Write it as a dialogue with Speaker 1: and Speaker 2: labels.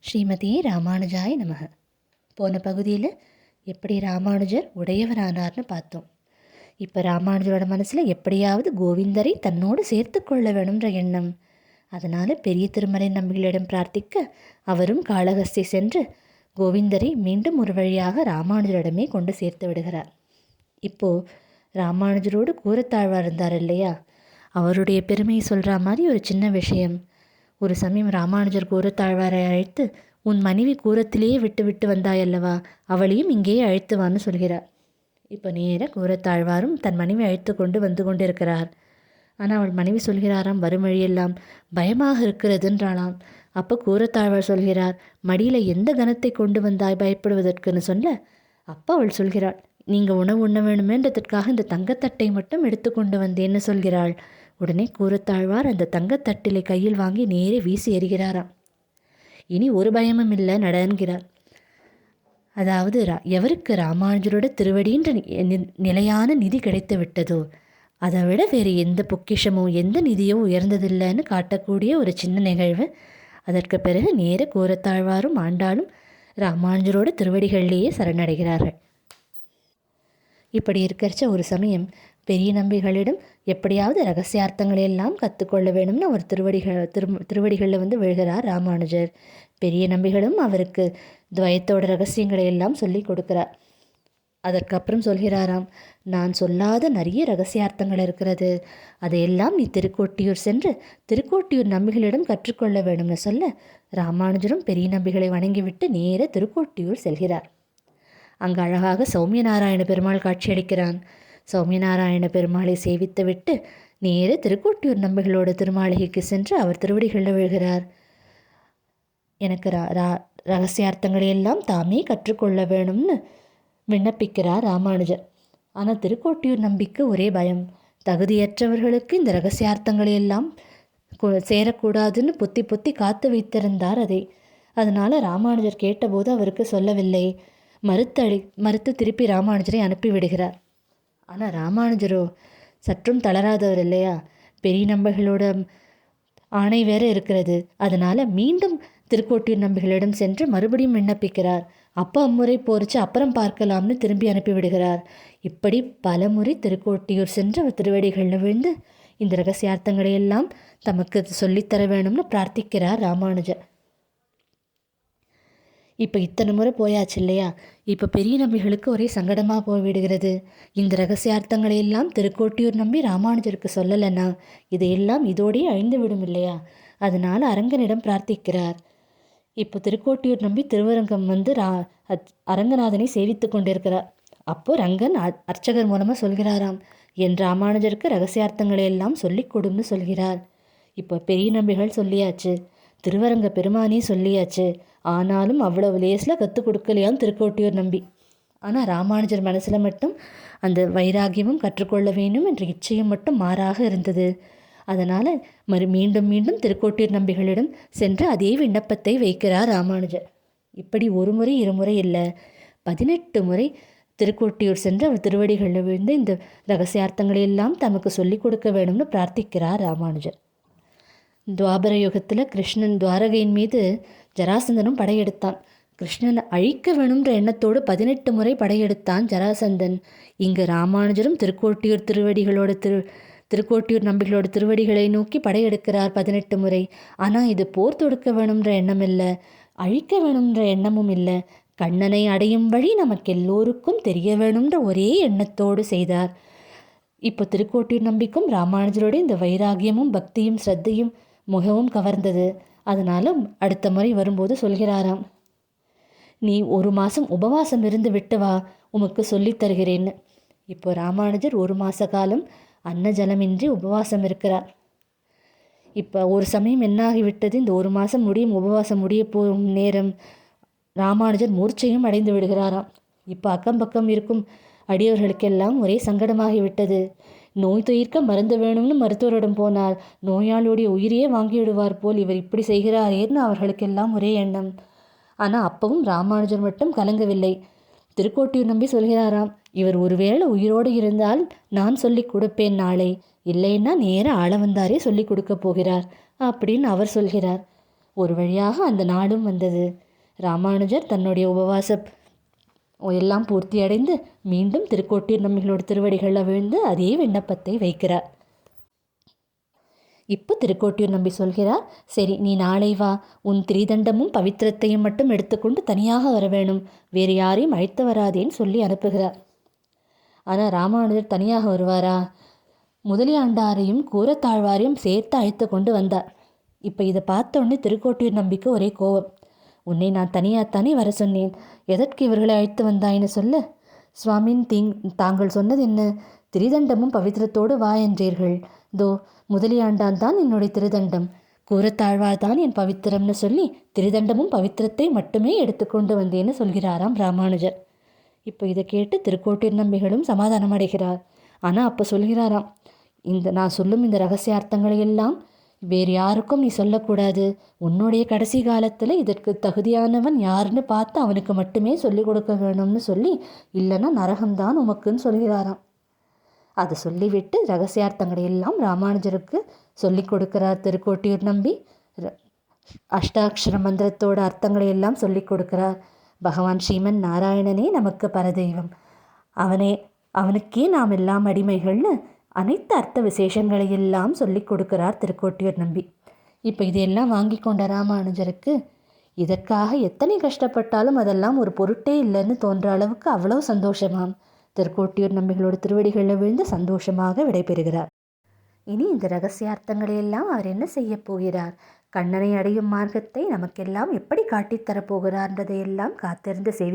Speaker 1: ஸ்ரீமதி ராமானுஜாய நமக. போன பகுதியில் எப்படி ராமானுஜர் உடையவரானார்னு பார்த்தோம். இப்போ ராமானுஜரோட மனசில் எப்படியாவது கோவிந்தரை தன்னோடு சேர்த்து கொள்ள வேணுன்ற எண்ணம். அதனால் பெரிய திருமலை நம்பிகளிடம் பிரார்த்திக்க அவரும் காளஹஸ்தி சென்று கோவிந்தரை மீண்டும் ஒரு வழியாக ராமானுஜரிடமே கொண்டு சேர்த்து விடுகிறார். இப்போது ராமானுஜரோடு கூரத்தாழ்வார் இருந்தார் இல்லையா, அவருடைய பெருமையை சொல்கிற மாதிரி ஒரு சின்ன விஷயம். ஒரு சமயம் ராமானுஜர் கூரத்தாழ்வாரை அழைத்து, உன் மனைவி கூரத்திலேயே விட்டு விட்டு வந்தாயல்லவா, அவளையும் இங்கேயே அழைத்துவான்னு சொல்கிறார். இப்போ நேராக கூரத்தாழ்வாரும் தன் மனைவி அழைத்து கொண்டு வந்து கொண்டிருக்கிறார். ஆனால் அவள் மனைவி சொல்கிறாராம், வரும் வழியெல்லாம் பயமாக இருக்கிறதுன்றாளாம். அப்போ கூரத்தாழ்வார் சொல்கிறார், மடியில் எந்த கனத்தை கொண்டு வந்தாய் பயப்படுவதற்குன்னு சொல்ல, அப்போ அவள் சொல்கிறாள், நீங்கள் உணவு உண்ண வேணுமேன்றதற்காக இந்த தங்கத்தட்டை மட்டும் எடுத்து கொண்டு வந்தேன்னு சொல்கிறாள். உடனே கூரத்தாழ்வார் அந்த தங்கத்தட்டிலை கையில் வாங்கி நேரே வீசி எறிகிறாராம். இனி ஒரு பயமும் இல்லை நடன்கிறார். அதாவது எவருக்கு ராமானுஜரோட திருவடின்ற நிலையான நிதி கிடைத்து விட்டதோ அதை விட வேறு எந்த பொக்கிஷமோ எந்த நிதியோ உயர்ந்ததில்லைன்னு காட்டக்கூடிய ஒரு சின்ன நிகழ்வு. அதற்கு பிறகு நேர கூரத்தாழ்வாரும் ஆண்டாளும் ராமானுஜரோட திருவடிகளிலேயே சரணடைகிறார்கள். இப்படி இருக்கிறச்ச ஒரு சமயம் பெரிய நம்பிகளிடம் எப்படியாவது ரகசியார்த்தங்களையெல்லாம் கற்றுக்கொள்ள வேணும்னு அவர் திருவடிகளில் வந்து விழுகிறார் ராமானுஜர். பெரிய நம்பிகளும் அவருக்கு துவயத்தோட ரகசியங்களை எல்லாம் சொல்லி கொடுக்கிறார். அதற்கப்புறம் சொல்கிறாராம், நான் சொல்லாத நிறைய ரகசியார்த்தங்கள் இருக்கிறது, அதையெல்லாம் நீ திருக்கோட்டியூர் சென்று திருக்கோட்டியூர் நம்பிகளிடம் கற்றுக்கொள்ள வேணும்னு சொல்ல ராமானுஜரும் பெரிய நம்பிகளை வணங்கிவிட்டு நேர திருக்கோட்டியூர் செல்கிறார். அங்கு அழகாக சௌமியநாராயண பெருமாள் காட்சியளிக்கிறான். சௌமியநாராயண பெருமாளை சேவித்து விட்டு நேர திருக்கோட்டியூர் நம்பிகளோட திருமாளிகைக்கு சென்று அவர் திருவடிகளில் விழுகிறார். எனக்கு ரகசியார்த்தங்களையெல்லாம் தாமே கற்றுக்கொள்ள வேணும்னு விண்ணப்பிக்கிறார் ராமானுஜர். ஆனால் திருக்கோட்டியூர் நம்பிக்கு ஒரே பயம், தகுதியற்றவர்களுக்கு இந்த ரகசியார்த்தங்களையெல்லாம் சேரக்கூடாதுன்னு பொத்தி பொத்தி காத்து வைத்திருந்தார் அதை. அதனால் ராமானுஜர் கேட்டபோது அவருக்கு சொல்லவில்லை. மறுத்து திருப்பி ராமானுஜரை அனுப்பிவிடுகிறார். ஆனால் ராமானுஜரோ சற்றும் தளராதவர் இல்லையா, பெரிய நம்பிகளோட ஆணை வேற இருக்கிறது. அதனால் மீண்டும் திருக்கோட்டியூர் நம்பிகளிடம் சென்று மறுபடியும் விண்ணப்பிக்கிறார். அப்போ அம்முறை போரிச்சு அப்புறம் பார்க்கலாம்னு திரும்பி அனுப்பிவிடுகிறார். இப்படி பல முறை திருக்கோட்டியூர் சென்று அவர் திருவடிகளில் விழுந்து இந்த ரகசியார்த்தங்களையெல்லாம் தமக்கு சொல்லித்தர வேணும்னு பிரார்த்திக்கிறார் ராமானுஜர். இப்போ இத்தனை முறை போயாச்சு இல்லையா, இப்போ பெரிய நம்பிகளுக்கு ஒரே சங்கடமாக போய்விடுகிறது. இந்த ரகசியார்த்தங்களையெல்லாம் திருக்கோட்டியூர் நம்பி ராமானுஜருக்கு சொல்லலைன்னா இதையெல்லாம் இதோடையே அழிந்து விடும் இல்லையா. அதனால் அரங்கனிடம் பிரார்த்திக்கிறார். இப்போ திருக்கோட்டியூர் நம்பி திருவரங்கம் வந்து அரங்கநாதனை சேவித்து கொண்டிருக்கிறார். அப்போது ரங்கன் அர்ச்சகர் மூலமாக சொல்கிறாராம், என் ராமானுஜருக்கு ரகசியார்த்தங்களையெல்லாம் சொல்லிக் கொடுன்னு சொல்கிறார். இப்போ பெரிய நம்பிகள் சொல்லியாச்சு, திருவரங்க பெருமானே சொல்லியாச்சு. ஆனாலும் அவ்வளவு லேஸில் கற்றுக் கொடுக்கலையாம் திருக்கோட்டியூர் நம்பி. ஆனால் ராமானுஜர் மனசில் மட்டும் அந்த வைராகியமும் கற்றுக்கொள்ள வேண்டும் என்ற இச்சையும் மட்டும் மாறாக இருந்தது. அதனால் மீண்டும் மீண்டும் திருக்கோட்டியூர் நம்பிகளிடம் சென்று அதே விண்ணப்பத்தை வைக்கிறார் ராமானுஜர். இப்படி ஒரு முறை இருமுறை இல்லை, 18 முறை திருக்கோட்டியூர் சென்று அவர் திருவடிகளில் விழுந்து இந்த ரகசியார்த்தங்களையெல்லாம் தமக்கு சொல்லிக் கொடுக்க வேணும்னு பிரார்த்திக்கிறார் ராமானுஜர். துவாபர யுகத்தில் கிருஷ்ணன் துவாரகையின் மீது ஜராசந்தனும் படையெடுத்தான். கிருஷ்ணனை அழிக்க வேணுன்ற எண்ணத்தோடு 18 முறை படையெடுத்தான் ஜராசந்தன். இங்கு ராமானுஜரும் திருக்கோட்டியூர் நம்பிகளோட திருவடிகளை நோக்கி படையெடுக்கிறார் 18 முறை. ஆனால் இது போர் தொடுக்க வேணுன்ற எண்ணம் இல்லை, அழிக்க வேணுன்ற எண்ணமும் இல்லை, கண்ணனை அடையும் வழி நமக்கு எல்லோருக்கும் தெரிய வேணுன்ற ஒரே எண்ணத்தோடு செய்தார். இப்போ திருக்கோட்டியூர் நம்பிக்கும் ராமானுஜரோட இந்த வைராகியமும் பக்தியும் ஸ்ரத்தையும் மிகவும் கவர்ந்தது. அதனால அடுத்த முறை வரும்போது சொல்கிறாராம், நீ 1 மாதம் உபவாசம் இருந்து விட்டு வா, உமக்கு சொல்லித் தருகிறேன்னு. இப்போ ராமானுஜர் 1 மாத காலம் அன்ன ஜலமின்றி உபவாசம் இருக்கிறார். இப்போ ஒரு சமயம் என்னாகிவிட்டது, இந்த 1 மாதம் உபவாசம் முடிய போகும் நேரம் ராமானுஜர் மூர்ச்சையும் அடைந்து விடுகிறாராம். இப்போ அக்கம் பக்கம் இருக்கும் அடியவர்களுக்கெல்லாம் ஒரே சங்கடமாகிவிட்டது. நோய் தீர்க்க மருந்து வேணும்னு மருத்துவரிடம் போனால் நோயாளியுடைய உயிரையே வாங்கிவிடுவார் போல் இவர் இப்படி செய்கிறாரேன்னு அவர்களுக்கெல்லாம் ஒரே எண்ணம். ஆனால் அப்பவும் ராமானுஜர் மட்டும் கலங்கவில்லை. திருக்கோட்டியூர் நம்பி சொல்கிறாராம், இவர் ஒருவேளை உயிரோடு இருந்தால் நான் சொல்லி கொடுப்பேன் நாளை, இல்லைன்னா நேர ஆளவந்தாரே சொல்லி கொடுக்க போகிறார் அப்படின்னு அவர் சொல்கிறார். ஒரு வழியாக அந்த நாளும் வந்தது. ராமானுஜர் தன்னுடைய உபவாச எல்லாம் பூர்த்தி அடைந்து மீண்டும் திருக்கோட்டியூர் நம்பிகளோட திருவடிகளில் விழுந்து அதே விண்ணப்பத்தை வைக்கிறார். இப்போ திருக்கோட்டியூர் நம்பி சொல்கிறார், சரி நீ நாளை வா, உன் திரிதண்டமும் பவித்திரத்தையும் மட்டும் எடுத்துக்கொண்டு தனியாக வர வேணும், வேறு யாரையும் அழைத்து வராதேன்னு சொல்லி அனுப்புகிறார். ஆனால் ராமானுஜர் தனியாக வருவாரா? முதலியாண்டாரையும் கூரத்தாழ்வாரையும் சேர்த்து அழைத்து கொண்டு வந்தார். இப்போ இதை பார்த்தோன்னே திருக்கோட்டியூர் நம்பிக்கு ஒரே கோபம். உன்னை நான் தனியாகத்தானே வர சொன்னேன், எதற்கு இவர்களை அழைத்து வந்தாயின்னு சொல்ல, சுவாமின் தாங்கள் சொன்னது என்ன, திரிதண்டமும் பவித்திரத்தோடு வா என்றீர்கள், தோ முதலியாண்டான் தான் என்னுடைய திருதண்டம், கூரத்தாழ்வார் தான் என் பவித்திரம்னு சொல்லி திரிதண்டமும் பவித்திரத்தை மட்டுமே எடுத்துக்கொண்டு வந்தேன்னு சொல்கிறாராம் ராமானுஜர். இப்போ இதை கேட்டு திருக்கோட்டியூர் நம்பிகளும் சமாதானம் அடைகிறார். ஆனால் அப்போ சொல்கிறாராம், நான் சொல்லும் இந்த ரகசியார்த்தங்களை எல்லாம் வேறு யாருக்கும் நீ சொல்லக்கூடாது, உன்னுடைய கடைசி காலத்தில் இதற்கு தகுதியானவன் யாருன்னு பார்த்து அவனுக்கு மட்டுமே சொல்லிக் கொடுக்க வேணும்னு சொல்லி, இல்லைன்னா நரகம்தான் உமக்குன்னு சொல்கிறாராம். அதை சொல்லிவிட்டு ரகசியார்த்தங்களை எல்லாம் ராமானுஜருக்கு சொல்லிக் கொடுக்கிறார் திருக்கோட்டியூர் நம்பி. அஷ்டாட்சர மந்திரத்தோட அர்த்தங்களை எல்லாம் சொல்லிக் கொடுக்கிறார். பகவான் ஸ்ரீமன் நாராயணனே நமக்கு பரதெய்வம், அவனுக்கே நாம் எல்லாம் அடிமைகள்னு அனைத்து அர்த்த விசேஷங்களை எல்லாம் சொல்லிக் கொடுக்கிறார் திருக்கோட்டியூர் நம்பி. இப்போ இதையெல்லாம் வாங்கி கொண்ட ராமானுஜருக்கு இதற்காக எத்தனை கஷ்டப்பட்டாலும் அதெல்லாம் ஒரு பொருட்டே இல்லைன்னு தோன்ற அளவுக்கு அவ்வளவு சந்தோஷமாம். திருக்கோட்டியூர் நம்பிகளோட திருவடிகளில் விழுந்து சந்தோஷமாக விடைபெறுகிறார். இனி இந்த ரகசியார்த்தங்களை எல்லாம் அவர் என்ன செய்ய போகிறார், கண்ணனை அடையும் மார்க்கத்தை நமக்கெல்லாம் எப்படி காட்டித்தரப்போகிறார்ன்றதையெல்லாம் காத்திருந்து சேவி